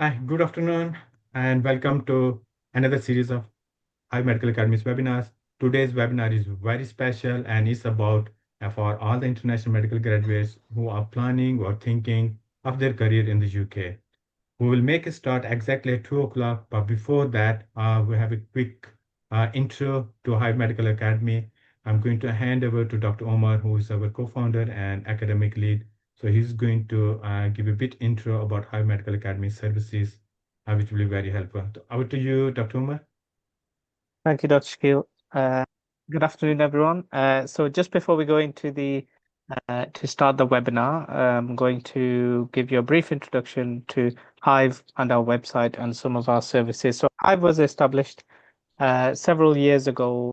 Hi, good afternoon, and welcome to another series of Hive Medical Academy's webinars. Today's webinar is very special and is about for all the international medical graduates who are planning or thinking of their career in the UK. We will make a start exactly at 2 o'clock, but before that, we have a quick intro to Hive Medical Academy. I'm going to hand over to Dr. Omar, who is our co-founder and academic lead. So he's going to give a bit intro about Hive Medical Academy services, which will be very helpful. Over to you, Dr. Omar. Thank you, Dr. Shakil. Good afternoon, everyone. So just before we go into to start the webinar, I'm going to give you a brief introduction to Hive and our website and some of our services. So Hive was established several years ago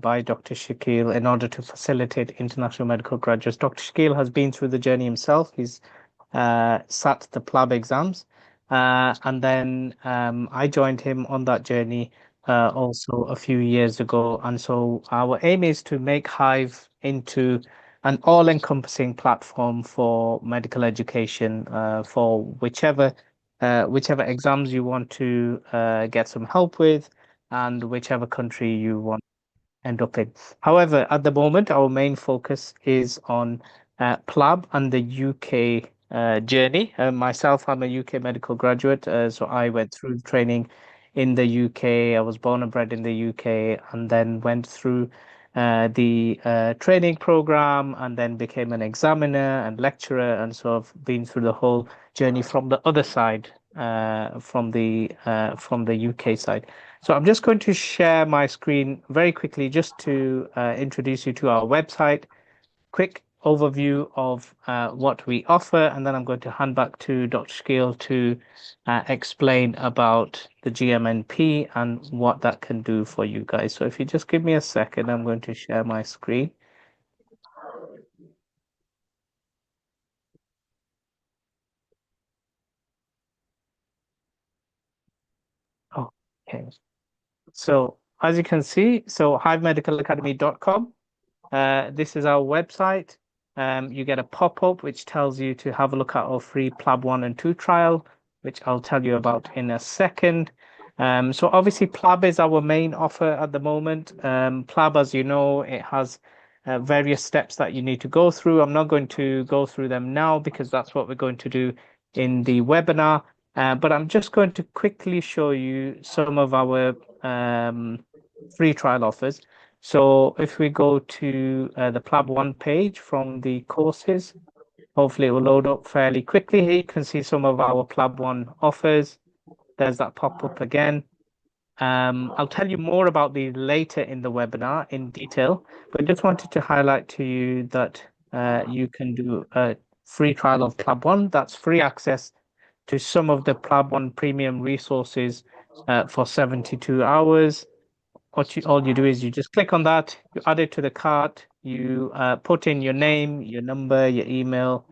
by Dr. Shakil in order to facilitate international medical graduates. Dr. Shakil has been through the journey himself. He's sat the PLAB exams, and then I joined him on that journey also a few years ago. And so our aim is to make Hive into an all-encompassing platform for medical education for whichever exams you want to get some help with and whichever country you want to end up in. However, at the moment, our main focus is on PLAB and the UK journey. Myself, I'm a UK medical graduate, so I went through training in the UK. I was born and bred in the UK, and then went through the training program, and then became an examiner and lecturer, and so I've been through the whole journey from the other side, from the UK side. So I'm just going to share my screen very quickly just to introduce you to our website, quick overview of what we offer, and then I'm going to hand back to Dr. Skeel to explain about the GMNP and what that can do for you guys. So if you just give me a second, I'm going to share my screen. Okay. So as you can see, so hivemedicalacademy.com. This is our website. You get a pop-up which tells you to have a look at our free PLAB 1 and 2 trial, which I'll tell you about in a second. So obviously PLAB is our main offer at the moment. PLAB, as you know, it has various steps that you need to go through. I'm not going to go through them now because that's what we're going to do in the webinar. But I'm just going to quickly show you some of our free trial offers. So if we go to the PLAB 1 page from the courses, hopefully it will load up fairly quickly. Here you can see some of our PLAB 1 offers. There's that pop-up again. I'll tell you more about these later in the webinar in detail, but I just wanted to highlight to you that you can do a free trial of PLAB 1. That's free access to some of the PLAB 1 premium resources for 72 hours. All you do is you just click on that, you add it to the cart, you put in your name, your number, your email,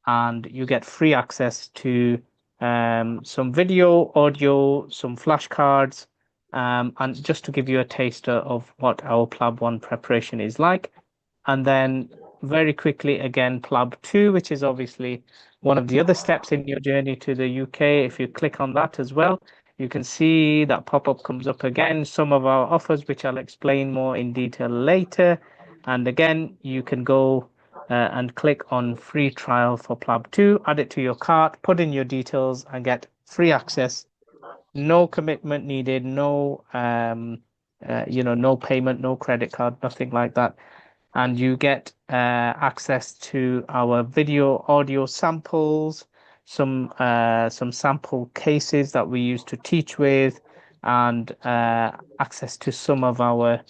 and you get free access to some video, audio, some flashcards, and just to give you a taster of what our PLAB 1 preparation is like. And then very quickly again, PLAB 2, which is obviously one of the other steps in your journey to the UK. If you click on that as well, you can see that pop-up comes up again, some of our offers, which I'll explain more in detail later. And again, you can go and click on free trial for PLAB 2, add it to your cart, put in your details and get free access. No commitment needed, no no payment, no credit card, nothing like that. And you get access to our video, audio samples, some sample cases that we use to teach with, and access to some of our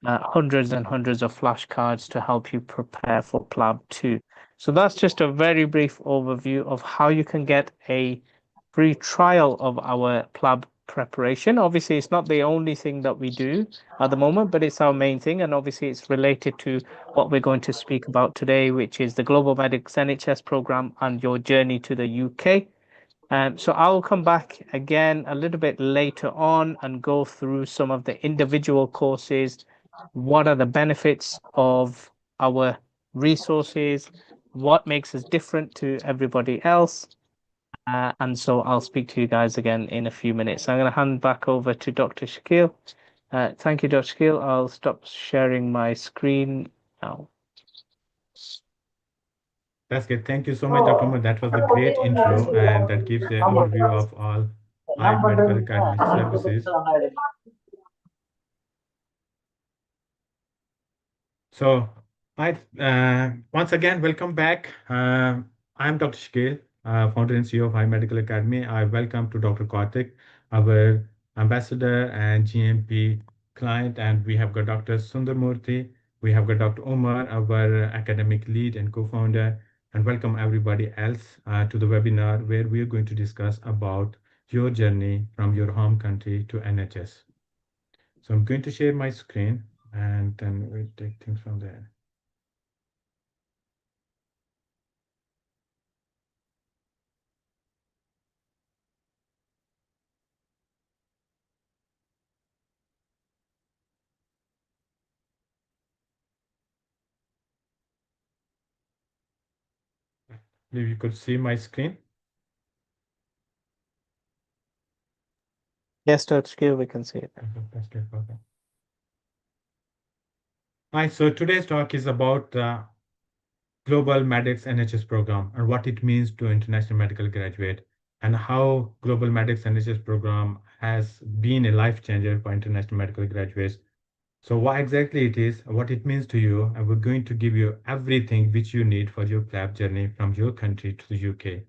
hundreds and hundreds of flashcards to help you prepare for PLAB 2. So that's just a very brief overview of how you can get a free trial of our PLAB preparation. Obviously, it's not the only thing that we do at the moment, but it's our main thing. And obviously, it's related to what we're going to speak about today, which is the Global Medics NHS program and your journey to the UK. So I'll come back again a little bit later on and go through some of the individual courses. What are the benefits of our resources? What makes us different to everybody else? And so I'll speak to you guys again in a few minutes. I'm going to hand back over to Dr. Shakil. Thank you, Dr. Shakil. I'll stop sharing my screen now. That's good. Thank you so much, Dr. Umar. That was a great intro, and that gives an overview of all Hive Medical Academy services. So, once again, welcome back. I'm Dr. Shakil, founder and CEO of Hive Medical Academy. I welcome to Dr. Karthik, our ambassador and GMP client, and we have got Dr. Sundarmurthy. We have got Dr. Umar, our academic lead and co-founder, and welcome everybody else to the webinar where we are going to discuss about your journey from your home country to NHS. So I'm going to share my screen and then we'll take things from there. If you could see my screen. Yes, Dr. Shakil, we can see it. That's good. Okay. Hi, so today's talk is about the Global Medics NHS program and what it means to international medical graduate and how Global Medics NHS program has been a life changer for international medical graduates. So what exactly it is, what it means to you, and we're going to give you everything which you need for your PLAB journey from your country to the UK.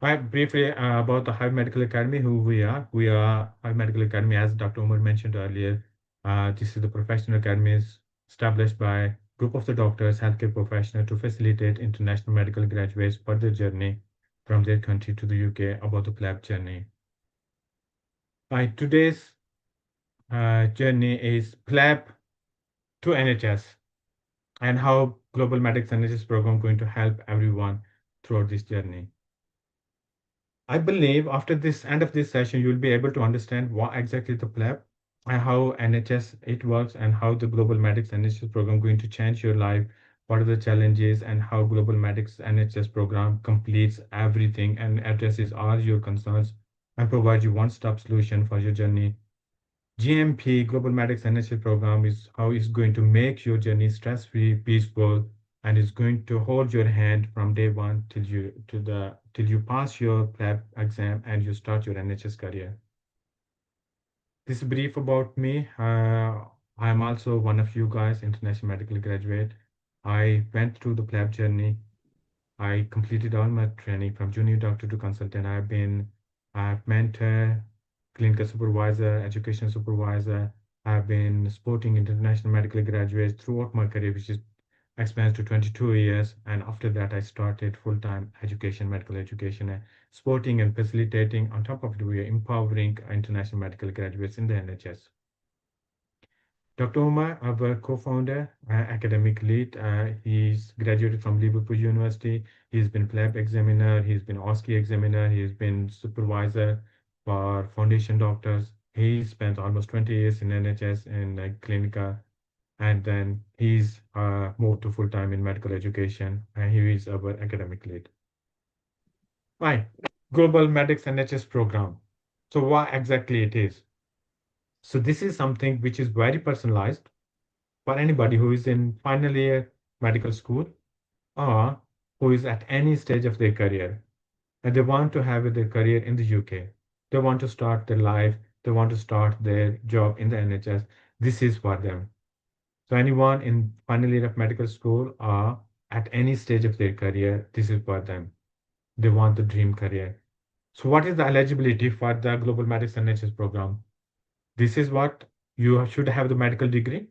Right, briefly about the Hive Medical Academy, who we are. We are Hive Medical Academy, as Dr. Umar mentioned earlier. This is the professional academies established by a group of the doctors, healthcare professionals to facilitate international medical graduates for their journey from their country to the UK about the PLAB journey. Today's journey is PLAB to NHS and how Global Medics NHS program going to help everyone throughout this journey. I believe after this end of this session, you'll be able to understand what exactly the PLAB and how NHS it works and how the Global Medics NHS program going to change your life, what are the challenges and how Global Medics NHS program completes everything and addresses all your concerns and provides you one-stop solution for your journey. GMP Global Medics NHS program is how it's going to make your journey stress-free, peaceful, and is going to hold your hand from day one till you pass your PLAB exam and you start your NHS career. This is brief about me. I am also one of you guys, international medical graduate. I went through the PLAB journey. I completed all my training from junior doctor to consultant. I've been a mentor, clinical supervisor, education supervisor. I've been supporting international medical graduates throughout my career, which is expands to 22 years. And after that, I started full-time education, medical education, supporting and facilitating. On top of it, we are empowering international medical graduates in the NHS. Dr. Omar, our co-founder, academic lead, he's graduated from Liverpool University. He's been PLAB examiner, he's been OSCE examiner, he's been supervisor for foundation doctors. He spent almost 20 years in NHS in clinical, and then he's moved to full-time in medical education, and he is our academic lead. Right, Global Medics NHS program. So what exactly it is? So this is something which is very personalized for anybody who is in final year medical school or who is at any stage of their career and they want to have their career in the UK. They want to start their life, they want to start their job in the NHS. This is for them. So anyone in final year of medical school or at any stage of their career, this is for them. They want the dream career. So what is the eligibility for the Global Medics NHS program? This is what you should have the medical degree.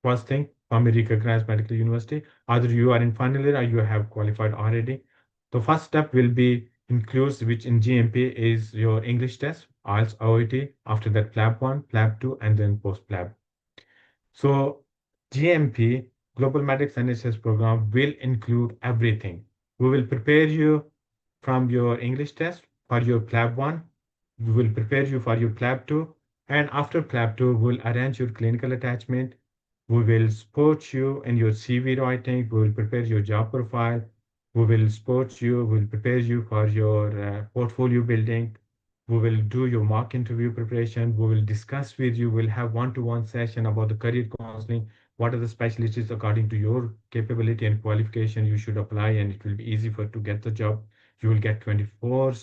First thing, from a recognized medical university. Either you are in final year or you have qualified already. The first step will be includes, which in GMP is your English test, IELTS, OET, after that PLAB 1, PLAB 2, and then post-PLAB. So GMP, Global Medics NHS program will include everything. We will prepare you from your English test for your PLAB 1. We will prepare you for your PLAB 2. And after PLAB 2, we'll arrange your clinical attachment. We will support you in your CV writing. We will prepare your job profile. We will support you. We'll prepare you for your portfolio building. We will do your mock interview preparation. We will discuss with you. We'll have one-to-one session about the career counseling. What are the specialties according to your capability and qualification you should apply, and it will be easy for to get the job. You will get 24-hour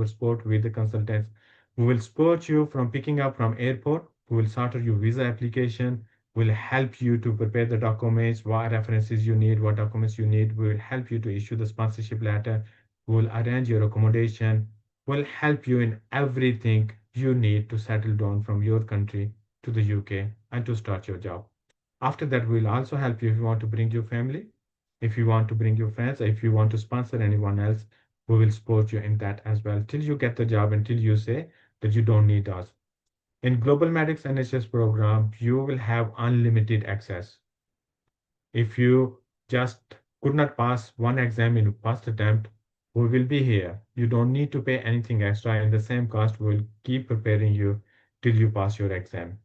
support with the consultants. We will support you from picking up from airport. We will start your visa application. We'll help you to prepare the documents, what references you need, what documents you need. We will help you to issue the sponsorship letter. We will arrange your accommodation. We'll help you in everything you need to settle down from your country to the UK and to start your job. After that, we'll also help you if you want to bring your family, if you want to bring your friends, if you want to sponsor anyone else, we will support you in that as well till you get the job, until you say that you don't need us. In Global Medics NHS program, you will have unlimited access. If you just could not pass one exam in first attempt, we will be here. You don't need to pay anything extra. In the same cost, we will keep preparing you till you pass your exam.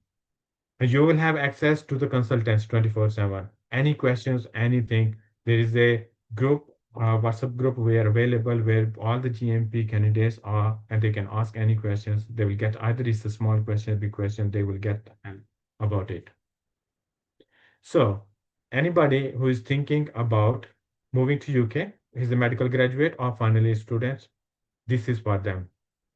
And you will have access to the consultants 24/7. Any questions, anything. There is a group, WhatsApp group where available where all the GMP candidates are and they can ask any questions. They will get either it's a small question, big question, they will get help about it. So anybody who is thinking about moving to UK, is a medical graduate or final year students, this is for them.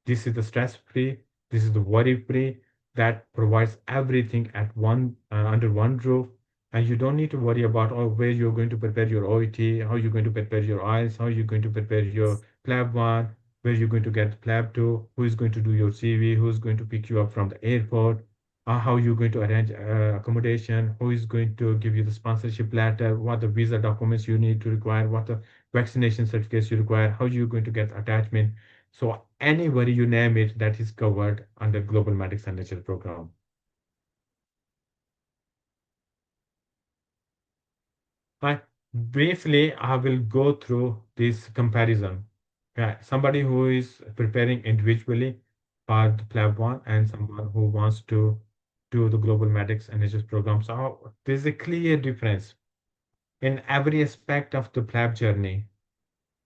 This is the stress-free, this is the worry-free that provides everything at one under one roof, and you don't need to worry about where you're going to prepare your OET, how you're going to prepare your IELTS, how you're going to prepare your PLAB 1, where you're going to get PLAB 2, who is going to do your CV, who's going to pick you up from the airport, how you're going to arrange accommodation, who is going to give you the sponsorship letter, what the visa documents you need to require, what the vaccination certificates you require, how you're going to get attachment. So anybody you name it, that is covered under Global Medics NHS program. I briefly I will go through this comparison. Yeah, somebody who is preparing individually for the PLAB 1 and someone who wants to do the Global Medics NHS program. So there's a clear difference in every aspect of the PLAB journey.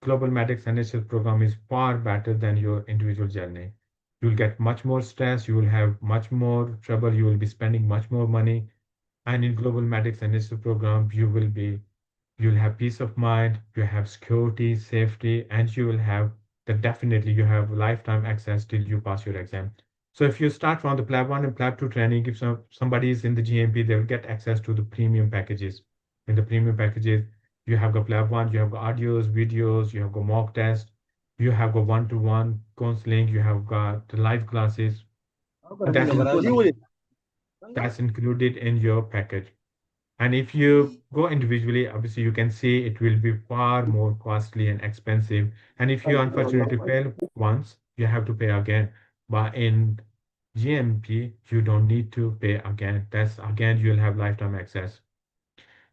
Global Medics NHS program is far better than your individual journey. You'll get much more stress, you will have much more trouble, you will be spending much more money. And in Global Medics NHS program, you'll have peace of mind, you have security, safety, and you will have that definitely you have lifetime access till you pass your exam. So if you start from the PLAB 1 and PLAB 2 training, if somebody is in the GMP, they will get access to the premium packages. In the premium packages, you have got PLAB 1, you have got audios, videos, you have got mock test, you have got one-to-one counseling, you have got live classes. That's included, that's included in your package. And if you go individually, obviously you can see it will be far more costly and expensive. And if you unfortunately fail once, you have to pay again. But in GMP, you don't need to pay again. That's again, you'll have lifetime access.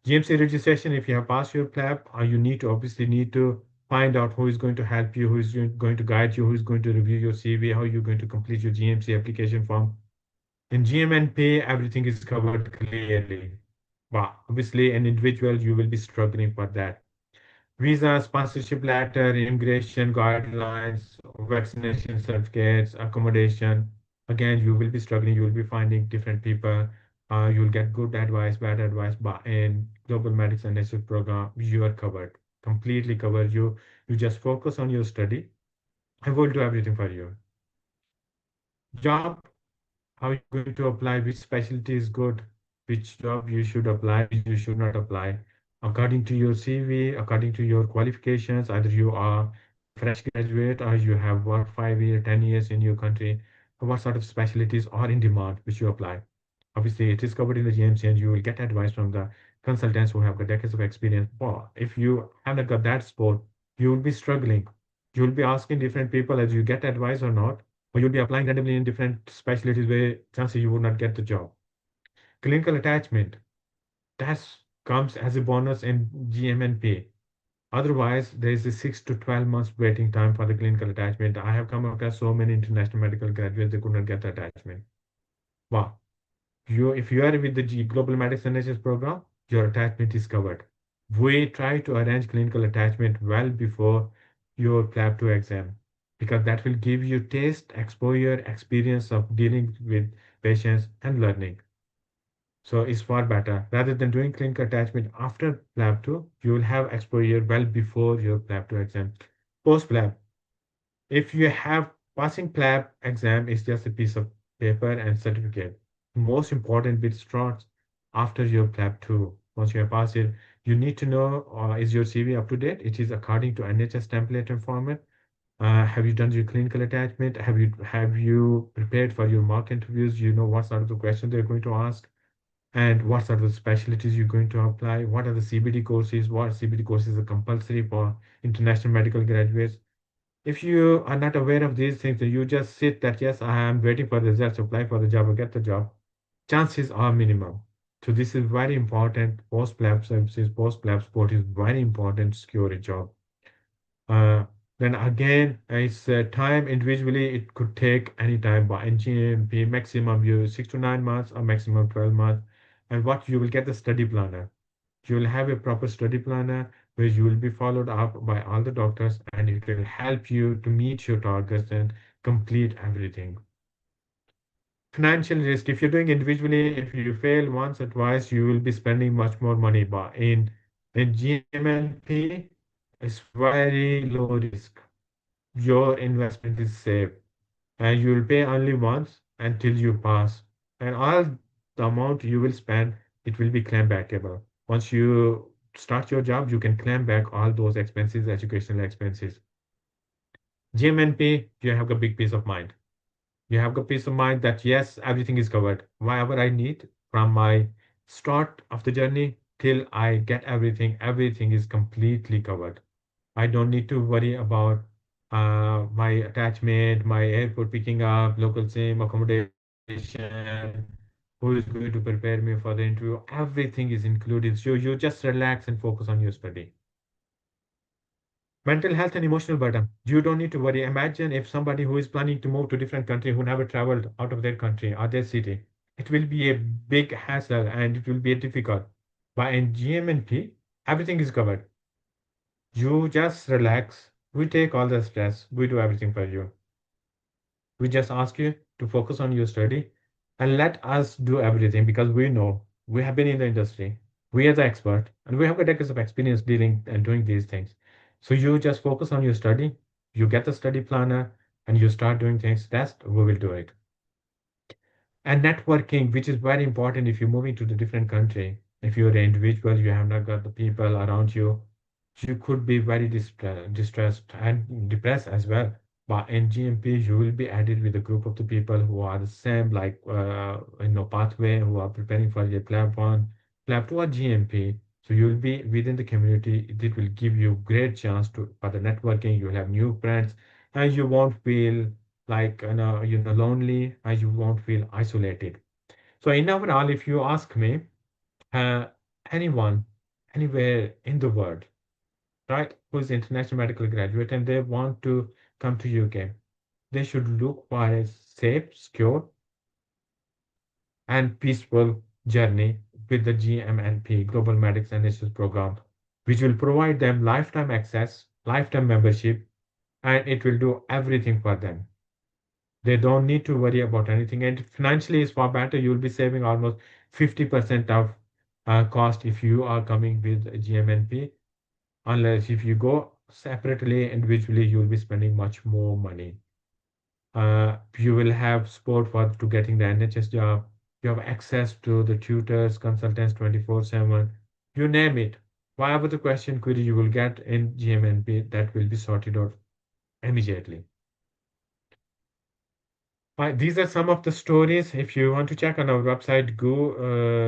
GMC registration, if you have passed your PLAB, you need to obviously need to find out who is going to help you, who is going to guide you, who is going to review your CV, how you're going to complete your GMC application form. In GMNP, everything is covered clearly. But obviously, an individual, you will be struggling for that. Visa, sponsorship letter, immigration guidelines, vaccination certificates, accommodation. Again, you will be struggling. You will be finding different people. You'll get good advice, bad advice. But in Global Medics and Nature program, you are covered, completely covered. You just focus on your study. I will do everything for you. Job, how you going to apply, which specialty is good, which job you should apply, which you should not apply, according to your CV, according to your qualifications. Either you are a fresh graduate or you have worked 5 years, 10 years in your country, what sort of specialties are in demand, which you apply. Obviously, it is covered in the GMC and you will get advice from the consultants who have got decades of experience. But if you haven't got that support, you will be struggling. You will be asking different people as you get advice or not, or you'll be applying randomly in different specialties where chances you would not get the job. Clinical attachment, that comes as a bonus in GMNP. Otherwise, there is a 6 to 12 months waiting time for the clinical attachment. I have come across so many international medical graduates, they could not get the attachment. Wow. If you are with the Global Medicine NHS program, your attachment is covered. We try to arrange clinical attachment well before your PLAB 2 exam because that will give you taste, exposure, experience of dealing with patients and learning. So it's far better. Rather than doing clinical attachment after PLAB 2, you will have exposure well before your PLAB 2 exam. Post PLAB, if you have passing PLAB exam is just a piece of paper and certificate. Most important bit starts after your PLAB 2. Once you have passed it, you need to know is your CV up to date? It is according to NHS template and format. Have you done your clinical attachment? Have you prepared for your mock interviews? You know what sort of the questions they're going to ask and what sort of specialties you're going to apply. What are the CBD courses? What CBD courses are compulsory for international medical graduates? If you are not aware of these things, you just sit that, yes, I am waiting for the results, apply for the job or get the job. Chances are minimum. So this is very important. Post-PLAB services, post-PLAB support is very important to secure a job. Uh, then again, it's time individually, it could take any time, but in GMP, maximum you 6 to 9 months or maximum 12 months. And what you will get the study planner. You will have a proper study planner where you will be followed up by all the doctors and it will help you to meet your targets and complete everything. Financial risk, if you're doing individually, if you fail once or twice, you will be spending much more money. But in GMNP, it's very low risk. Your investment is safe and you will pay only once until you pass. And all the amount you will spend, it will be claim backable. Once you start your job, you can claim back all those expenses, educational expenses. GMNP, you have a big peace of mind. You have a peace of mind that yes, everything is covered. Whatever I need from my start of the journey till I get everything, everything is completely covered. I don't need to worry about my attachment, my airport picking up, local SIM, accommodation, who is going to prepare me for the interview. Everything is included. So you just relax and focus on your study. Mental health and emotional burden. You don't need to worry. Imagine if somebody who is planning to move to different country who never traveled out of their country or their city. It will be a big hassle and it will be difficult. But in GMNP, everything is covered. You just relax. We take all the stress. We do everything for you. We just ask you to focus on your study and let us do everything because we know we have been in the industry. We are the expert and we have got decades of experience dealing and doing these things. So you just focus on your study, you get the study planner and you start doing things. That's we will do it. And networking, which is very important if you're moving to the different country. If you're an individual, you have not got the people around you, you could be very distressed and depressed as well. But in GMP, you will be added with a group of the people who are the same, like pathway, who are preparing for your PLAB 1, PLAB 2, or GMP. So you will be within the community. It will give you great chance to for the networking. You will have new friends, and you won't feel like lonely, and you won't feel isolated. So in overall, if you ask me, uh, anyone, anywhere in the world, right, who is international medical graduate and they want to come to UK, they should look for a safe, secure, and peaceful journey with the GMNP Global Medics and Nurses program, which will provide them lifetime access, lifetime membership, and it will do everything for them. They don't need to worry about anything, and financially is far better. You will be saving almost 50% of cost if you are coming with GMNP. Unless if you go separately, individually, you will be spending much more money. You will have support for to getting the NHS job. You have access to the tutors, consultants 24/7. You name it. Whatever the question query you will get in GMNP, that will be sorted out immediately. These are some of the stories. If you want to check on our website, go,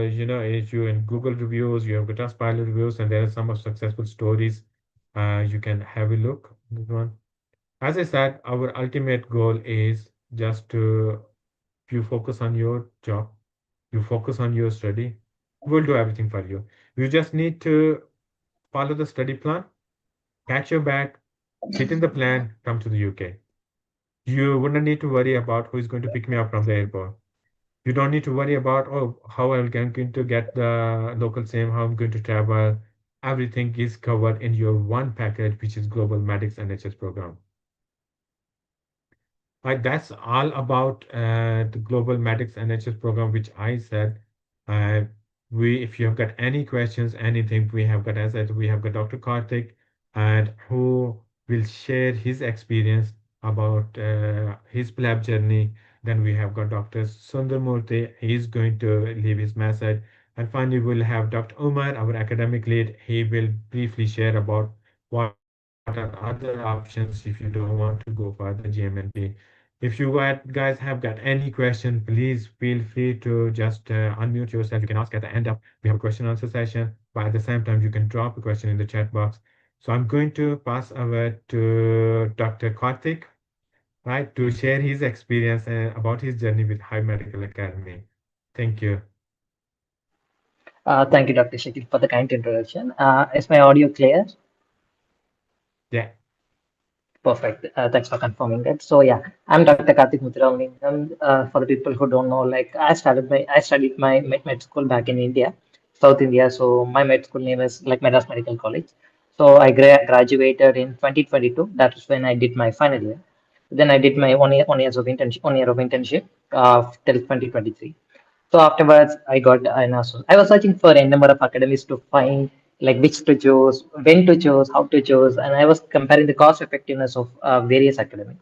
if you in Google reviews, you have the Trustpilot reviews, and there are some of successful stories. You can have a look. This one. As I said, our ultimate goal is just to you focus on your job, you focus on your study, we'll do everything for you. You just need to follow the study plan catch your bag, sit in the plane, come to the UK. You wouldn't need to worry about who is going to pick me up from the airport. You don't need to worry about, oh, how I'm going to get the local SIM, how I'm going to travel. Everything is covered in your one package, which is Global Medics NHS program. Right, that's all about the Global Medics NHS program, which I said. Uh, if you have got any questions, anything, we have got, as I said, we have got Dr. Karthik, and who will share his experience about his PLAB journey. Then we have got Dr. Sundarmurthy. He's going to leave his message. And finally, we'll have Dr. Umar, our academic lead. He will briefly share about what are other options if you don't want to go for the GMNP. If you guys have got any question, please feel free to just unmute yourself. You can ask at the end of we have a question answer session, but at the same time you can drop a question in the chat box. So I'm going to pass over to Dr. Karthik, right, to share his experience about his journey with Hive Medical Academy. Thank you. Thank you, Dr. Shakil, for the kind introduction. Is my audio clear? Yeah. Perfect. Thanks for confirming that. So yeah, I'm Dr. Karthik Muthuramaningam. For the people who don't know, like I studied my med school back in India, South India. So my med school name is like Madras Medical College. So I graduated in 2022. That was when I did my final year. Then I did my 1 year of internship till 2023. So afterwards, I got an I was searching for a number of academies to find like which to choose, when to choose, how to choose, and I was comparing the cost effectiveness of various academies.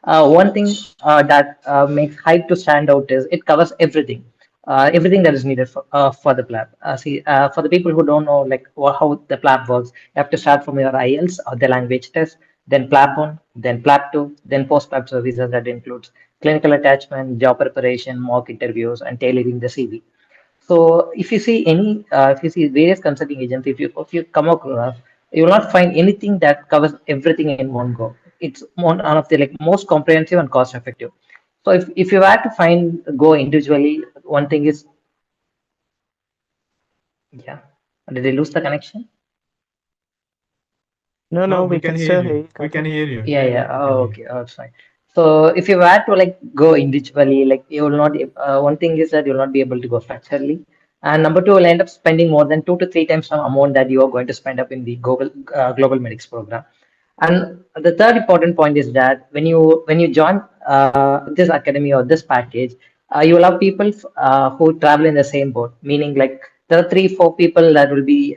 One thing that makes Hive to stand out is it covers everything, everything that is needed for the PLAB. For the people who don't know like how the PLAB works, you have to start from your IELTS or the language test, then PLAB 1, then PLAB 2, then post-PLAB services that includes clinical attachment, job preparation, mock interviews, and tailoring the CV. So if you see various consulting agents, if you come across, you will not find anything that covers everything in one go. It's one of the like most comprehensive and cost effective. So if you were to find go individually, one thing is yeah. Did I lose the connection? No, No, no, we we can can hear still you. hear you, We can Karthik. hear you. Yeah, yeah. We can Oh, hear okay. Oh, it's fine. So if you were to like go individually, like you will not. One thing is that you will not be able to go structurally, and number two, will end up spending more than 2 to 3 times some amount that you are going to spend up in the global medics program. And the third important point is that when you join this academy or this package, you will have people who travel in the same boat. Meaning, like there are 3, 4 people that will be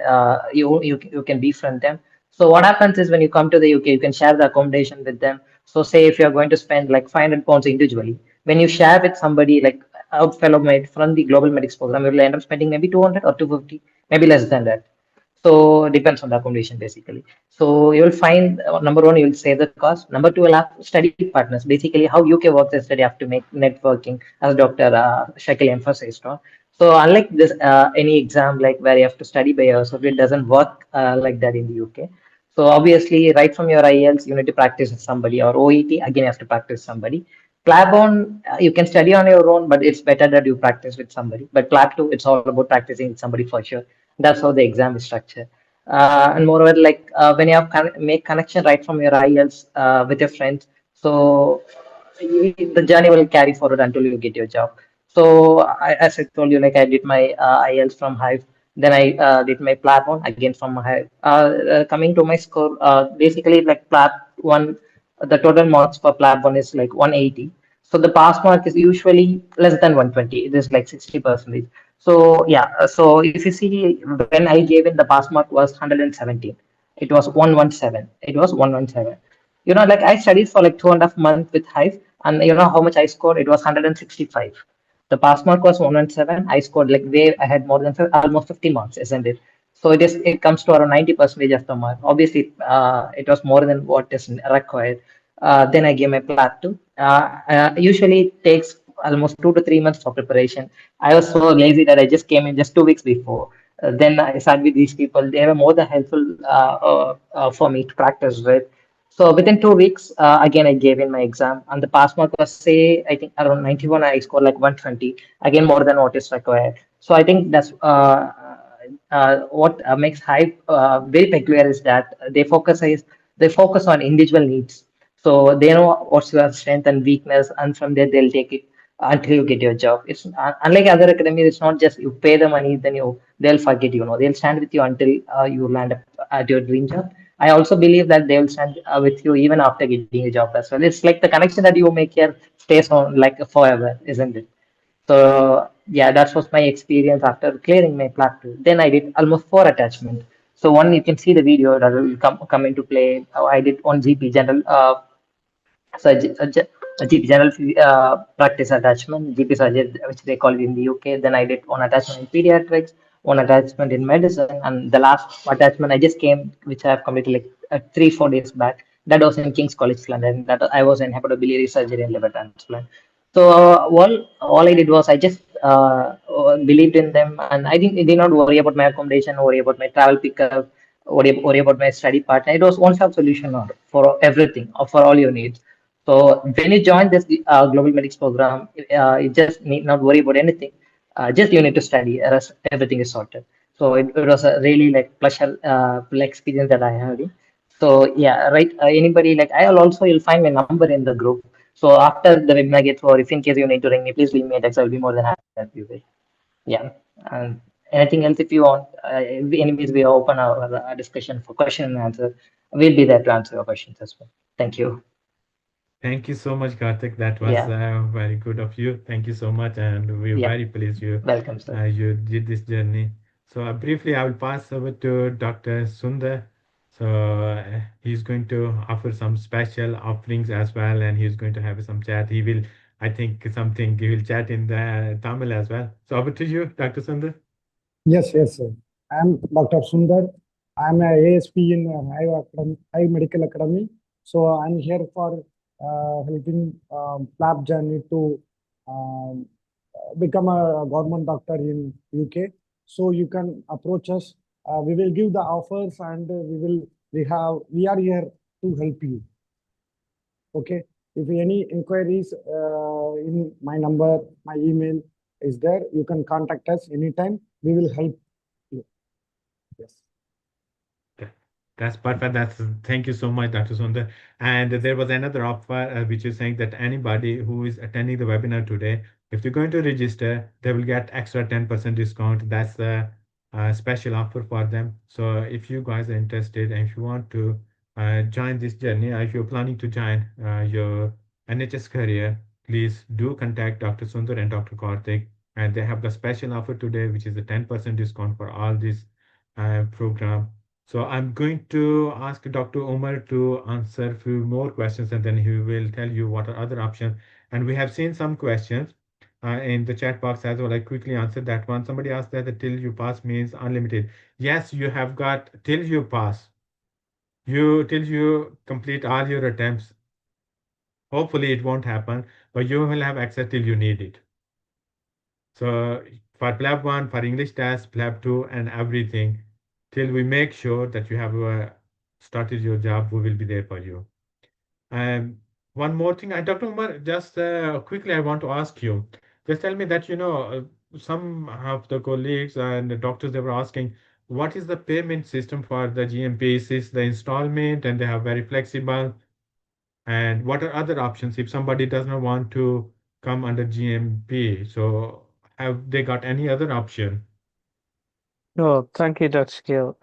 you can befriend them. So what happens is when you come to the UK, you can share the accommodation with them. So say if you are going to spend like £500 individually, when you share with somebody like a fellow mate from the global medics program, you will end up spending maybe 200 or 250, maybe less than that. So depends on the accommodation basically. So you'll find number one, you'll save the cost. Number two, you'll have study partners. Basically, how UK works is that you have to make networking, as Dr. Shakil emphasized on. So unlike this, any exam like where you have to study by yourself, it doesn't work like that in the UK. So obviously, right from your IELTS, you need to practice with somebody, or OET, again, you have to practice somebody. PLAB on, you can study on your own, but it's better that you practice with somebody. But PLAB 2, it's all about practicing with somebody for sure. That's how the exam is structured. And moreover, like when you have make connection right from your IELTS with your friends, so the journey will carry forward until you get your job. So as I told you, like I did my IELTS from Hive, then I did my PLAB one again from Hive. Coming to my score, basically like PLAB one, the total marks for PLAB one is like 180. So the pass mark is usually less than 120. It is like 60%. So yeah, so if you see when I gave in the pass mark was 117. It was 117. It was 117. Like I studied for like 2.5 months with Hive, and you know how much I scored? It was 165. The pass mark was 117. I scored like way ahead, more than almost 50 marks, isn't it? So it comes to around 90% of the mark. Obviously, it was more than what is required. Then I gave my plat two. Usually it takes almost 2 to 3 months for preparation. I was so lazy that I just came in just 2 weeks before. Then I sat with these people. They were more than helpful for me to practice with. So within 2 weeks, again I gave in my exam, and the pass mark was say I think around 91. I scored like 120. Again, more than what is required. So I think what makes Hive very peculiar is that they focus on individual needs. So they know what's your strength and weakness, and from there they'll take it until you get your job. It's unlike other academies. It's not just you pay the money, then they'll forget you. Know, they'll stand with you until you land up at your dream job. I also believe that they will stand with you even after getting a job as well. It's like the connection that you make here stays on like forever, isn't it? So yeah, that was my experience after clearing my plat 2. Then I did almost four attachment. So one, you can see the video that will come into play. How I did one GP general so a GP general practice attachment, GP surgery, which they call it in the UK. Then I did one attachment in pediatrics, one attachment in medicine, and the last attachment I just came, which I have completed like 3 4 days back. That was in King's College London. That I was in hepatobiliary surgery and liver transplant. So all I did was I just believed in them, and I did not worry about my accommodation, worry about my travel pickup, worry about my study partner. It was one-stop solution for everything, or for all your needs. So when you join this global medics program, you just need not worry about anything. Just you need to study. Rest, everything is sorted. So it was a really like pleasure experience that I had. So yeah, right. Anybody like I'll also you'll find my number in the group. So after the webinar gets over, if in case you need to ring me, please leave me a text. I'll be more than happy to help you with. Yeah. And anything else if you want, anyways, we open our discussion for question and answer. We'll be there to answer your questions as well. Thank you. Thank you so much, Karthik. That was Yeah. very good of you. Thank you so much, and we're Yeah. very pleased Welcome, sir. you did this journey. So briefly, I will pass over to Dr. Sundar. So he's going to offer some special offerings as well, and he's going to have some chat. He will, I think, something he will chat in the Tamil as well. So over to you, Dr. Sundar. Yes, yes, sir. I'm Dr. Sundar. I'm a ASP in Hive Medical Academy. So I'm here for helping PLAB journey to um, become a government doctor in UK. So you can approach us. We will give the offers, and we are here to help you. Okay. If any inquiries, in my number, my email is there. You can contact us anytime. We will help you. Yes. That's perfect. Thank you so much, Dr. Sundar. And there was another offer which is saying that anybody who is attending the webinar today, if they're going to register, they will get extra 10% discount. That's a special offer for them. So if you guys are interested and if you want to join this journey, if you're planning to join your NHS career, please do contact Dr. Sundar and Dr. Karthik. And they have the special offer today, which is a 10% discount for all this program. So I'm going to ask Dr. Omar to answer a few more questions and then he will tell you what are other options. And we have seen some questions in the chat box as well. I quickly answered that one. Somebody asked that the till you pass means unlimited. Yes, you have got till you pass. Till you complete all your attempts. Hopefully it won't happen, but you will have access till you need it. So for PLAB 1, for English test, PLAB 2, and everything, till we make sure that you have started your job, we will be there for you. And one more thing, Dr. Umar, just quickly, I want to ask you, just tell me that, some of the colleagues and the doctors, they were asking, what is the payment system for the GMP? Is this the installment and they have very flexible? And what are other options if somebody does not want to come under GMP? So have they got any other option? Oh, thank you, Dr. Gill.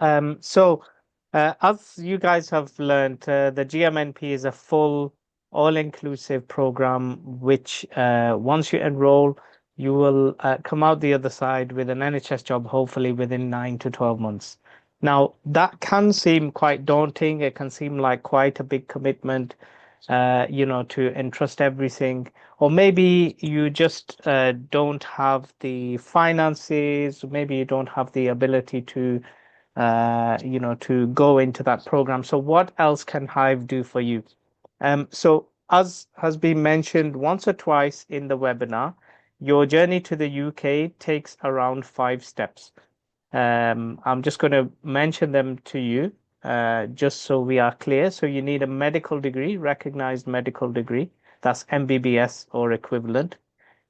As you guys have learned, the GMNP is a full, all-inclusive program, which once you enroll, you will come out the other side with an NHS job, hopefully within 9 to 12 months. Now, that can seem quite daunting. It can seem like quite a big commitment, to entrust everything. Or maybe you just don't have the finances, maybe you don't have the ability to, to go into that program. So what else can Hive do for you? So as has been mentioned once or twice in the webinar, your journey to the UK takes around 5 steps. I'm just going to mention them to you, just so we are clear. So you need a medical degree, recognized medical degree. That's MBBS or equivalent.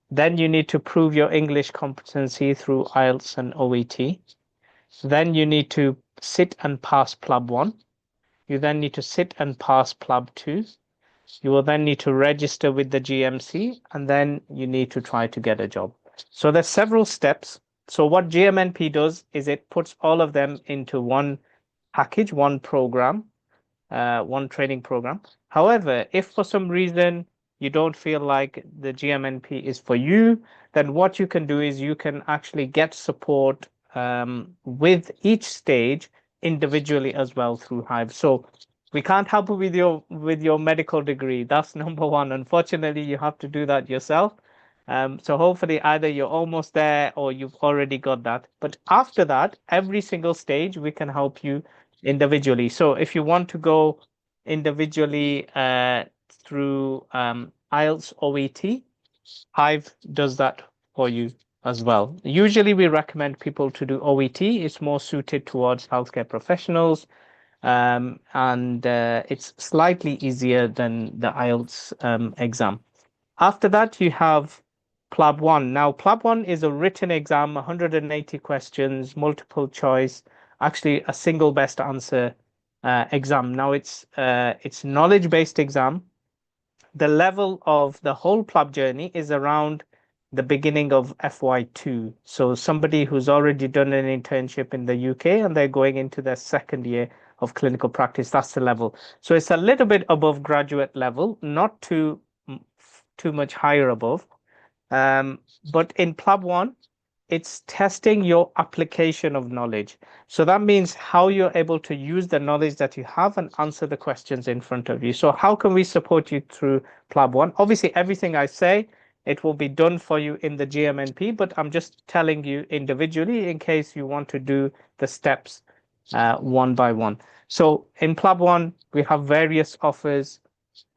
Then you need to prove your English competency through IELTS and OET. Then you need to sit and pass PLAB 1. You then need to sit and pass PLAB 2. You will then need to register with the GMC, and then you need to try to get a job. So there's several steps. So what GMNP does is it puts all of them into one package, one program, one training program. However, if for some reason you don't feel like the GMNP is for you, then what you can do is you can actually get support with each stage individually as well through Hive. So we can't help you with your medical degree. That's number one. Unfortunately, you have to do that yourself. So hopefully either you're almost there or you've already got that. But after that, every single stage we can help you individually. So if you want to go individually through IELTS OET, Hive does that for you as well. Usually we recommend people to do OET. It's more suited towards healthcare professionals. And it's slightly easier than the IELTS exam. After that, you have PLAB 1. Now, PLAB 1 is a written exam, 180 questions, multiple choice, actually a single best answer exam. Now, it's knowledge-based exam. The level of the whole PLAB journey is around the beginning of FY2. So somebody who's already done an internship in the UK and they're going into their second year of clinical practice, that's the level. So it's a little bit above graduate level, not too much higher above. But in PLAB 1, it's testing your application of knowledge. So that means how you're able to use the knowledge that you have and answer the questions in front of you. So how can we support you through PLAB 1? Obviously, everything I say, it will be done for you in the GMNP, but I'm just telling you individually in case you want to do the steps one by one. So in PLAB 1, we have various offers.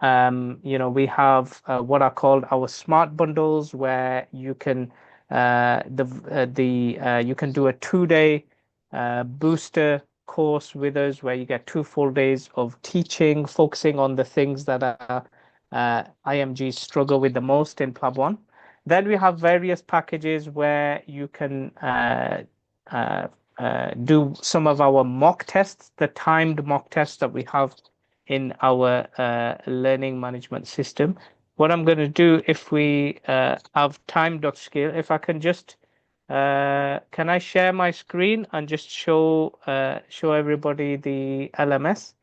We have what are called our smart bundles, where you can you can do a 2-day booster course with us, where you get 2 full days of teaching, focusing on the things that IMG struggle with the most in PLAB 1. Then we have various packages where you can do some of our mock tests, the timed mock tests that we have in our learning management system. What I'm going to do, if we have time, Dr. Skill, if I can just, can I share my screen and just show everybody the LMS?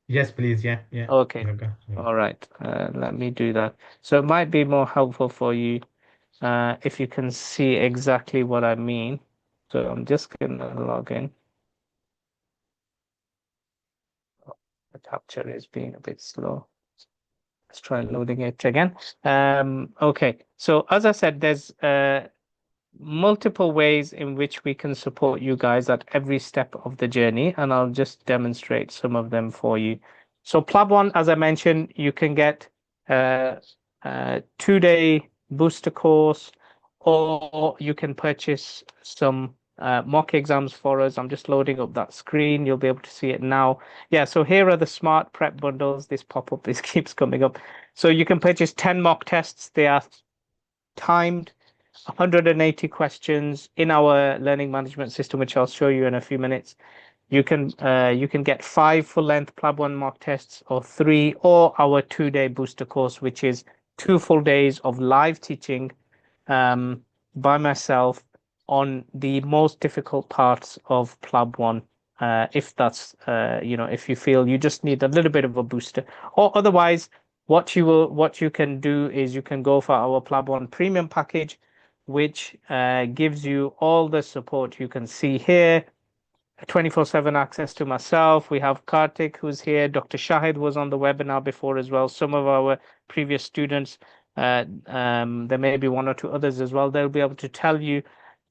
Yes, please. Yeah. Okay. Yeah. All right. Let me do that. So it might be more helpful for you if you can see exactly what I mean. So I'm just going to log in. The capture is being a bit slow. Let's try loading it again. Okay, so as I said, there's multiple ways in which we can support you guys at every step of the journey, and I'll just demonstrate some of them for you. So PLAB 1, as I mentioned, you can get a 2-day booster course, or you can purchase some mock exams for us. I'm just loading up that screen. You'll be able to see it now. Yeah, so here are the smart prep bundles. This pop-up, this keeps coming up. So you can purchase 10 mock tests. They are timed, 180 questions in our learning management system, which I'll show you in a few minutes. You can get 5 full-length PLAB 1 mock tests, or 3, or our 2-day booster course, which is 2 full days of live teaching by myself on the most difficult parts of PLAB 1. If that's if you feel you just need a little bit of a booster, or otherwise, what you can do is you can go for our PLAB 1 premium package, which gives you all the support you can see here. 24/7 access to myself. We have Kartik, who's here. Dr. Shahid was on the webinar before as well. Some of our previous students, there may be 1 or 2 others as well. They'll be able to tell you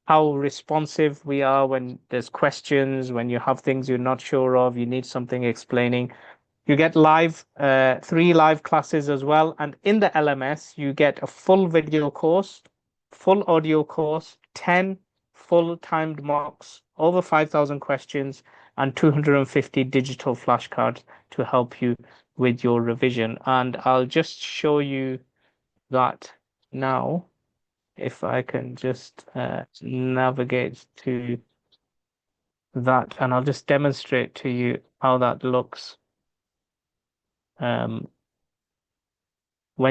how responsive we are when there's questions, when you have things you're not sure of, you need something explaining. You get 3 live classes as well. And in the LMS, you get a full video course, full audio course, 10 full timed mocks, over 5,000 questions, and 250 digital flashcards to help you with your revision. And I'll just show you that now, if I can just navigate to that, and I'll just demonstrate to you how that looks when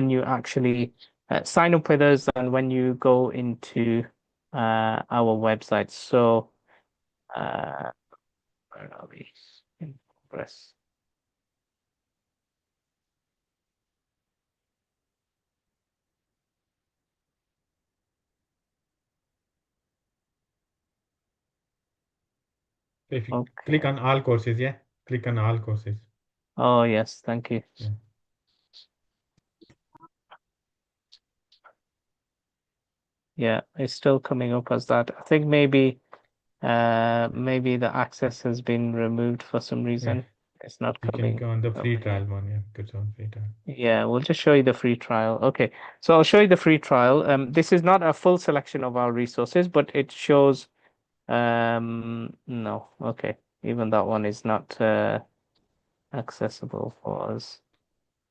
you actually sign up with us and when you go into our website. So where are we? In progress. If you Okay. click on all courses, yeah, click on all courses. Oh, yes, thank you. Yeah. Yeah, it's still coming up as that. I think maybe the access has been removed for some reason. It's not You can coming go on the up free here. trial one, yeah, go on free trial. Yeah, we'll just show you the free trial. Okay, so I'll show you the free trial. This is not a full selection of our resources, but it shows no, okay. Even that one is not accessible for us.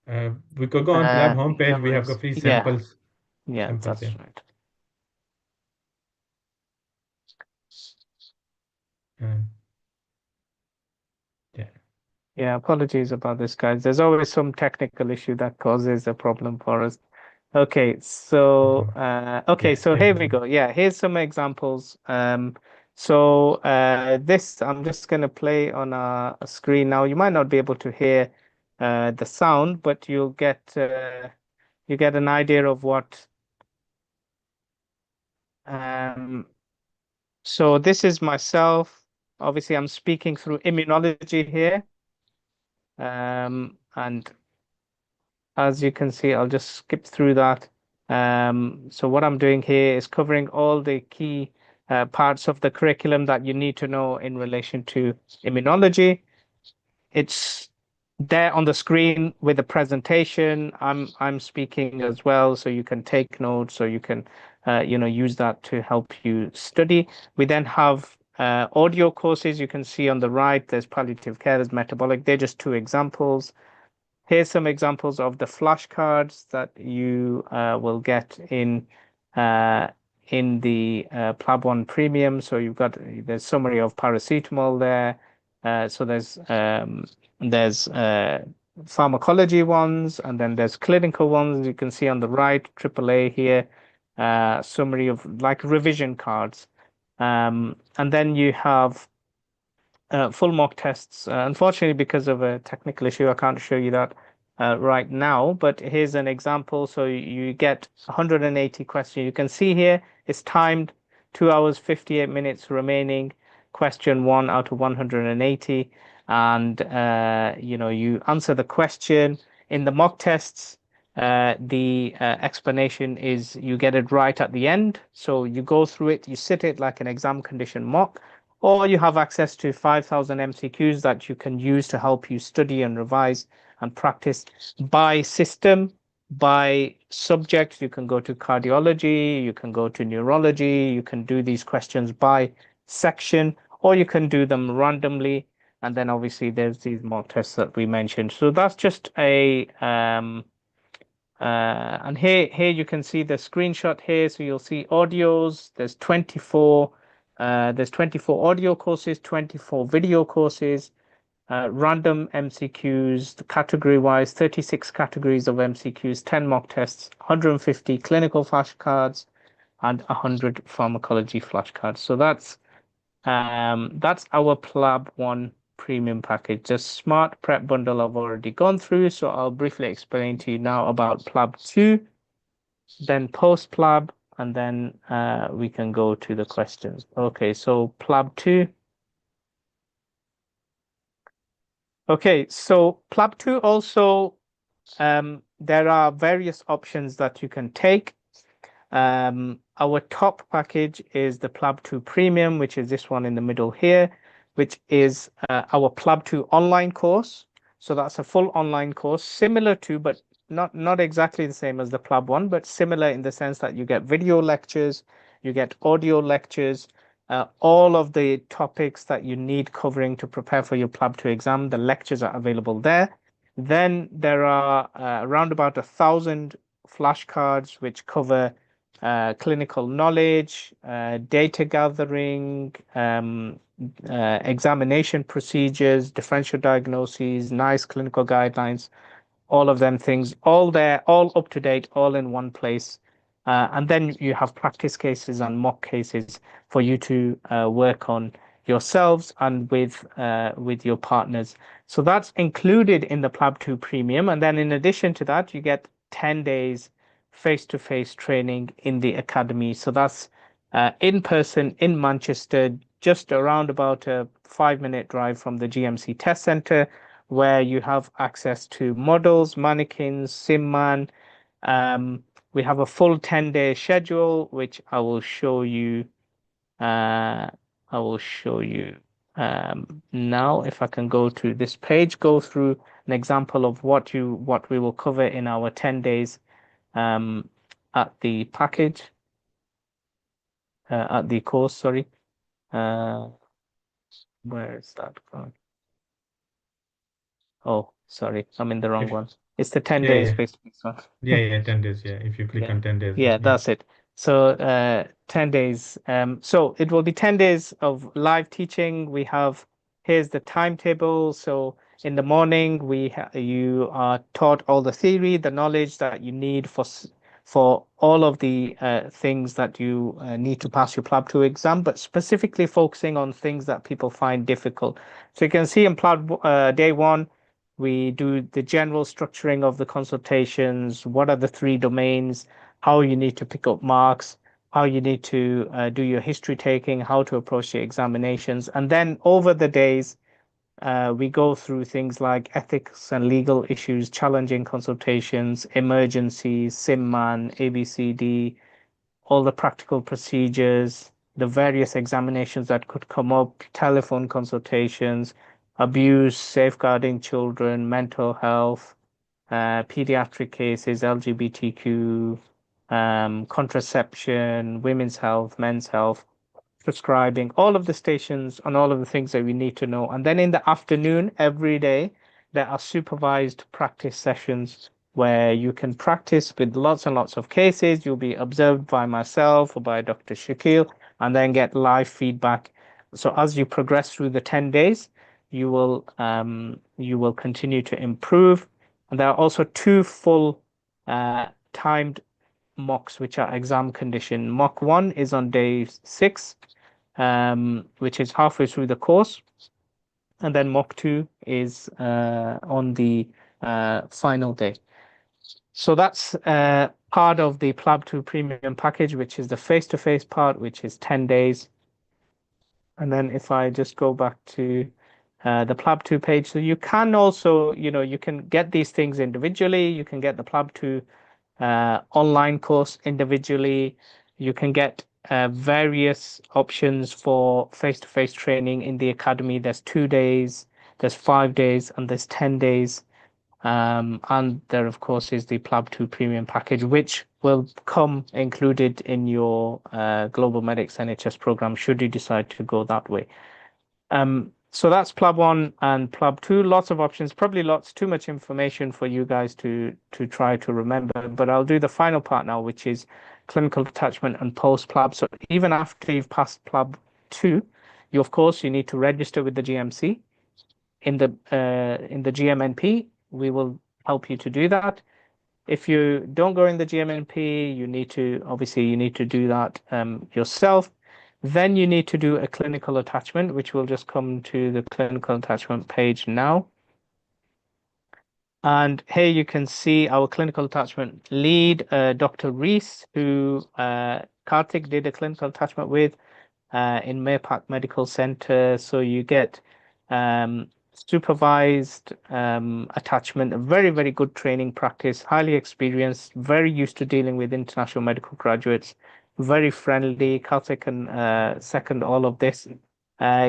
We could go on PLAB No homepage. We have worries. got free Yeah, samples. yeah, Samples, that's yeah. right. Yeah. Yeah, apologies about this, guys. There's always some technical issue that causes a problem for us. Okay, so okay, Yeah, so here here we we go. go. Yeah, here's some examples. So this I'm just gonna play on a screen now. You might not be able to hear the sound, but you get an idea of what. So this is myself. Obviously, I'm speaking through immunology here. And as you can see, I'll just skip through that. So what I'm doing here is covering all the key parts of the curriculum that you need to know in relation to immunology. It's there on the screen with the presentation. I'm speaking as well, so you can take notes, so you can use that to help you study. We then have audio courses. You can see on the right, there's palliative care, there's metabolic. They're just two examples. Here's some examples of the flashcards that you will get in the PLAB One Premium. So you've got the summary of paracetamol there. So there's pharmacology ones, and then there's clinical ones. You can see on the right, AAA here, summary of like revision cards. And then you have full mock tests. Unfortunately, because of a technical issue, I can't show you that right now, but here's an example. So you get 180 questions. You can see here it's timed 2 hours, 58 minutes remaining. Question 1 out of 180. And, you answer the question. In the mock tests, the explanation is you get it right at the end. So you go through it, you sit it like an exam condition mock, or you have access to 5,000 MCQs that you can use to help you study and revise and practice by system, by subject. You can go to cardiology, you can go to neurology, you can do these questions by section, or you can do them randomly. And then obviously there's these mock tests that we mentioned. So that's just and here you can see the screenshot here. So you'll see audios. There's 24 audio courses, 24 video courses, random MCQs, category wise, 36 categories of MCQs, 10 mock tests, 150 clinical flashcards, and 100 pharmacology flashcards. So that's our PLAB One premium package. The smart prep bundle I've already gone through, so I'll briefly explain to you now about PLAB 2, then post-PLAB, and then we can go to the questions. Okay, so PLAB 2. Okay, so PLAB 2 also, there are various options that you can take. Our top package is the PLAB 2 Premium, which is this one in the middle here, which is our PLAB 2 online course. So that's a full online course, similar to, but not exactly the same as the PLAB 1, but similar in the sense that you get video lectures, you get audio lectures, all of the topics that you need covering to prepare for your PLAB 2 exam. The lectures are available there. Then there are around about 1,000 flashcards which cover clinical knowledge, data gathering, examination procedures, differential diagnoses, nice clinical guidelines, all of them things, all there, all up to date, all in one place. And then you have practice cases and mock cases for you to work on yourselves and with your partners. So that's included in the PLAB 2 Premium. And then in addition to that, you get 10 days face-to-face training in the academy. So that's in person in Manchester, just around about a 5-minute drive from the GMC Test Centre, where you have access to models, mannequins, SimMan. We have a full 10-day schedule, which I will show you. Now, if I can go to this page, go through an example of what we will cover in our 10 days at the package, at the course, sorry. Where is that going? Oh, sorry, I'm in the wrong one. It's the 10 days face-to-face one. Yeah, 10 days. Yeah, if you click on 10 days. Yeah, that's it. So 10 days. So it will be 10 days of live teaching. We have, here's the timetable. So in the morning, you are taught all the theory, the knowledge that you need for all of the things that you need to pass your PLAB 2 exam, but specifically focusing on things that people find difficult. So you can see in PLAB day 1, we do the general structuring of the consultations. What are the 3 domains? How you need to pick up marks, how you need to do your history taking, how to approach the examinations. And then over the days, we go through things like ethics and legal issues, challenging consultations, emergencies, SimMan, ABCD, all the practical procedures, the various examinations that could come up, telephone consultations, abuse, safeguarding children, mental health, pediatric cases, LGBTQ, contraception, women's health, men's health, prescribing, all of the stations and all of the things that we need to know. And then in the afternoon, every day, there are supervised practice sessions where you can practice with lots and lots of cases. You'll be observed by myself or by Dr. Shakil, and then get live feedback. So as you progress through the 10 days, you will continue to improve. And there are also 2 full timed mocks, which are exam condition. Mock 1 is on day 6, which is halfway through the course. And then mock 2 is on the final day. So that's part of the PLAB 2 Premium package, which is the face-to-face part, which is 10 days. And then if I just go back to the PLAB 2 page, so you can also, you can get these things individually. You can get the PLAB 2 online course individually. You can get various options for face-to-face training in the academy. There's 2 days, there's 5 days, and there's 10 days. And there, of course, is the PLAB 2 Premium package, which will come included in your Global Medics NHS program, should you decide to go that way. So that's PLAB 1 and PLAB 2. Lots of options, probably too much information for you guys to try to remember. But I'll do the final part now, which is clinical attachment and post-PLAB. So even after you've passed PLAB 2, of course, you need to register with the GMC. In the GMNP, we will help you to do that. If you don't go in the GMNP, you need to do that yourself. Then you need to do a clinical attachment, which will just come to the clinical attachment page now. And here you can see our clinical attachment lead, Dr. Reese, who Karthik did a clinical attachment with in Maypac Medical Center. So you get supervised attachment, a very, very good training practice, highly experienced, very used to dealing with international medical graduates, very friendly. Karthik can second all of this.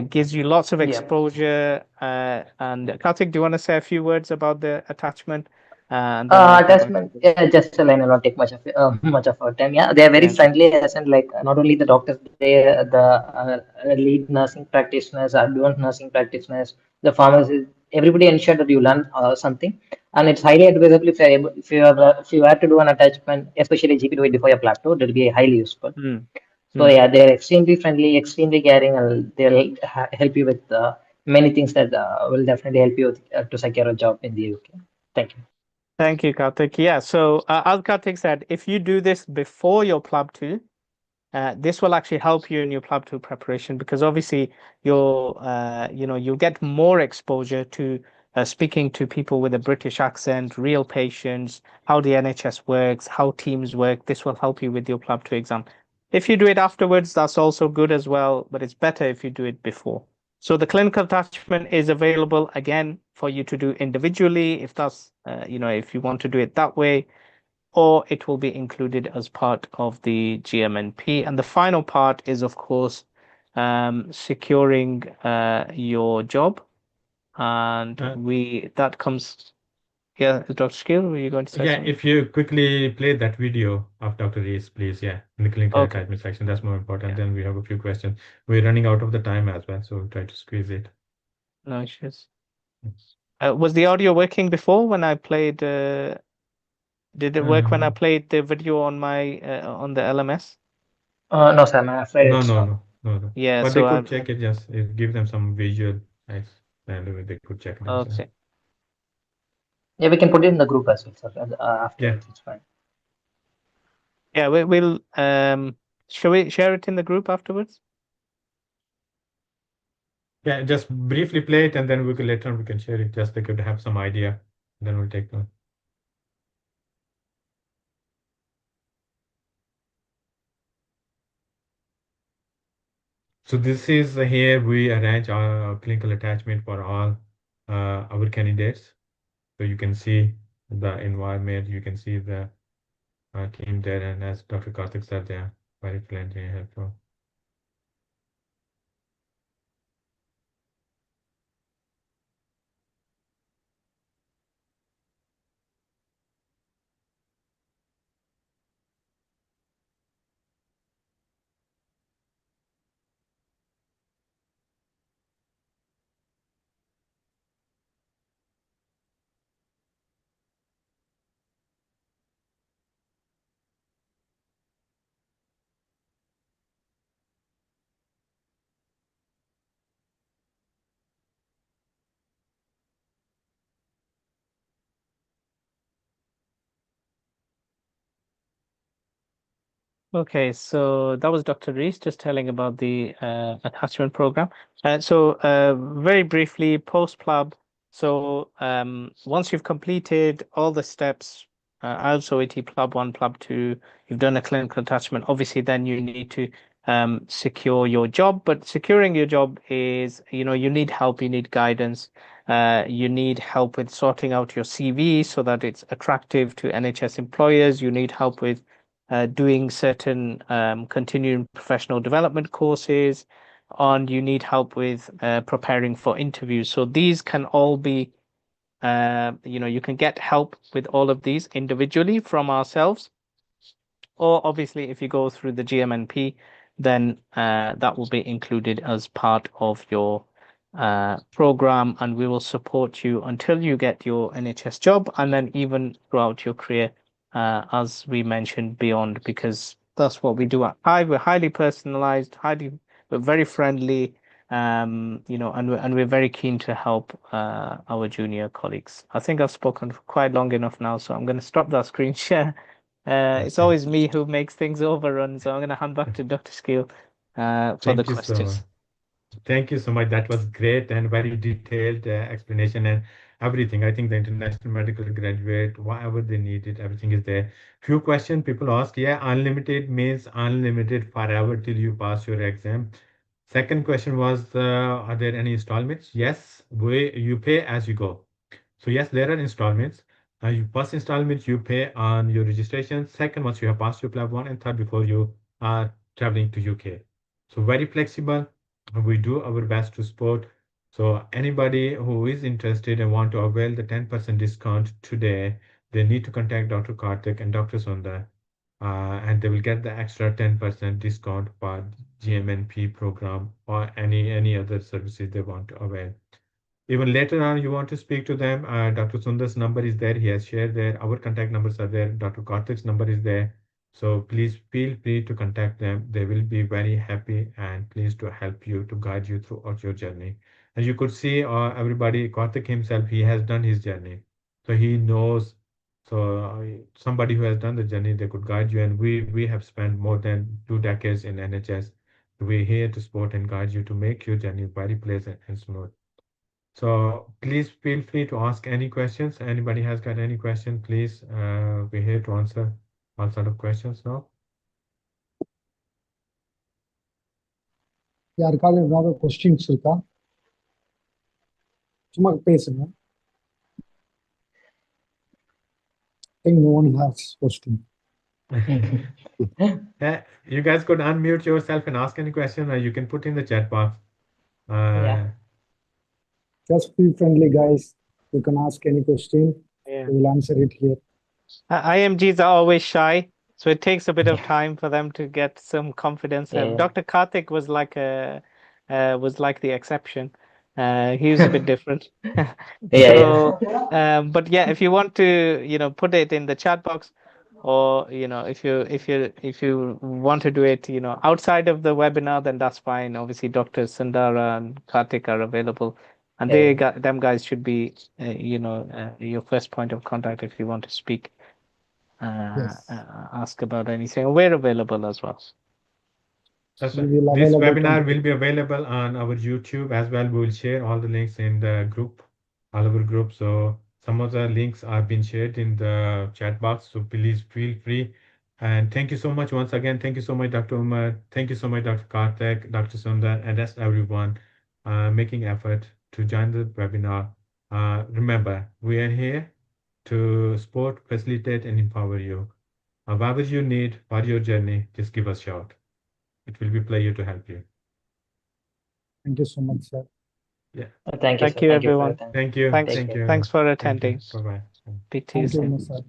Gives you lots of exposure. And Karthik, do you want to say a few words about the attachment? Attachment, yeah, just a line. I'll not take much of our time. Yeah, they are very friendly, as in like not only the doctors, the lead nursing practitioners, advanced nursing practitioners, the pharmacists, everybody ensure that you learn something, and it's highly advisable if you have to do an attachment, especially GP do it before your PLAB 2, that will be highly useful. So yeah, they're extremely friendly, extremely caring, and they'll help you with many things that will definitely help you to secure a job in the UK. Thank you. Thank you, Karthik. Yeah, so as Karthik said, if you do this before your PLAB 2, this will actually help you in your PLAB 2 preparation because obviously you'll get more exposure to speaking to people with a British accent, real patients, how the NHS works, how teams work. This will help you with your PLAB 2 exam. If you do it afterwards, that's also good as well, but it's better if you do it before. So the clinical attachment is available again for you to do individually if that's, if you want to do it that way, or it will be included as part of the GMNP. And the final part is, of course, securing your job. And that comes, yeah, Dr. Skill, were you going to say Yeah, something? if you quickly play that video of Dr. Rees, please, yeah, in the clinical Okay. attachment section, that's more important. Yeah. Then we have a few questions. We're running out of the time as well, so we'll try to squeeze it. No issues. Was the audio working before when I played? Did it work when I played the video on my on the LMS? No, Sam, I'm afraid No, it's no, not. no, no, no. Yeah, But they so could I check it, just give them some visual, nice, and they could check themselves. okay. Yeah, we can put it in the group as well, sir. Yeah, Afterwards, it's fine. Yeah, we'll shall we share it in the group afterwards? yeah, just briefly play it, and then we can later on we can share it. Just they could have some idea. Then we'll take them. So this is here we arrange our clinical attachment for all our candidates. So you can see the environment, you can see the team there, and as Dr. Karthik said, they are very friendly and helpful. Okay, so that was Dr. Rees just telling about the attachment program. Very briefly, post-PLAB. So once you've completed all the steps, also AT PLAB 1, PLAB 2, you've done a clinical attachment. Obviously, then you need to secure your job. But securing your job is, you need help, you need guidance. You need help with sorting out your CV so that it's attractive to NHS employers. You need help with doing certain continuing professional development courses, and you need help with preparing for interviews. So these can all be, you can get help with all of these individually from ourselves, or obviously if you go through the GMNP, then that will be included as part of your program, and we will support you until you get your NHS job, and then even throughout your career, as we mentioned, beyond, because that's what we do at Hive. We're highly personalized, we're very friendly, and we're very keen to help our junior colleagues. I think I've spoken for quite long enough now, so I'm going to stop that screen share. It's Okay. always me who makes things overrun, so I'm going to hand back to Dr. Skill for the Thank you so much. questions. Thank you so much. That was great and very detailed explanation and everything. I think the international medical graduate, whatever they needed, everything is there. Few questions people ask, yeah, unlimited means unlimited forever till you pass your exam. Second question was, are there any installments? Yes, you pay as you go. So yes, there are installments. First installment you pay on your registration. Second, once you have passed your PLAB 1, and third before you are traveling to UK. So very flexible. We do our best to support. So anybody who is interested and want to avail the 10% discount today, they need to contact Dr. Karthik and Dr. Sundar, and they will get the extra 10% discount for GMNP program or any other services they want to avail. Even later on, you want to speak to them, Dr. Sundar's number is there. He has shared there. Our contact numbers are there. Dr. Karthik's number is there. So please feel free to contact them. They will be very happy and pleased to help you, to guide you throughout your journey. As you could see, everybody, Karthik himself, he has done his journey. So he knows. So somebody who has done the journey, they could guide you. And we have spent more than 2 decades in NHS. We're here to support and guide you to make your journey very pleasant and smooth. So please feel free to ask any questions. Anybody has got any question, please. We're here to answer all sort of questions now. யாருக்காவது ஏதாவது questions இருக்கா? சும்மா பேசுங்க. I think no one has question. You guys could unmute yourself and ask any question, or you can put in the chat box. Yeah. Just be friendly, guys. You can ask any question. Yeah. We will answer it here. IMGs are always shy, so it takes a bit of time for them to get some confidence. Yeah. Dr. Karthik was like the exception. He was a bit different. Yeah. But yeah, if you want to, put it in the chat box, or if you want to do it, outside of the webinar, then that's fine. Obviously, Dr. Sundara and Karthik are available, and them guys should be, your first point of contact if you want to speak, Yes. ask about anything. We're available as well. That's We right. will This available webinar 20. will be available on our YouTube as well. We will share all the links in the group, all our group. So some of the links are being shared in the chat box. So please feel free. And thank you so much once again. Thank you so much, Dr. Umar. Thank you so much, Dr. Karthik, Dr. Sundar, and rest everyone making effort to join the webinar. Remember, we are here to support, facilitate, and empower you. Whatever you need for your journey, just give us a shout. It will be a pleasure to help you. Thank you so much, sir. Yeah. Thank you, Thank sir. you, Thank you for your everyone. time. Thank you. Thanks. Take Thank care. you. Thanks for Thank you. attending. Bye-bye. Speak to you Thank you, soon. sir.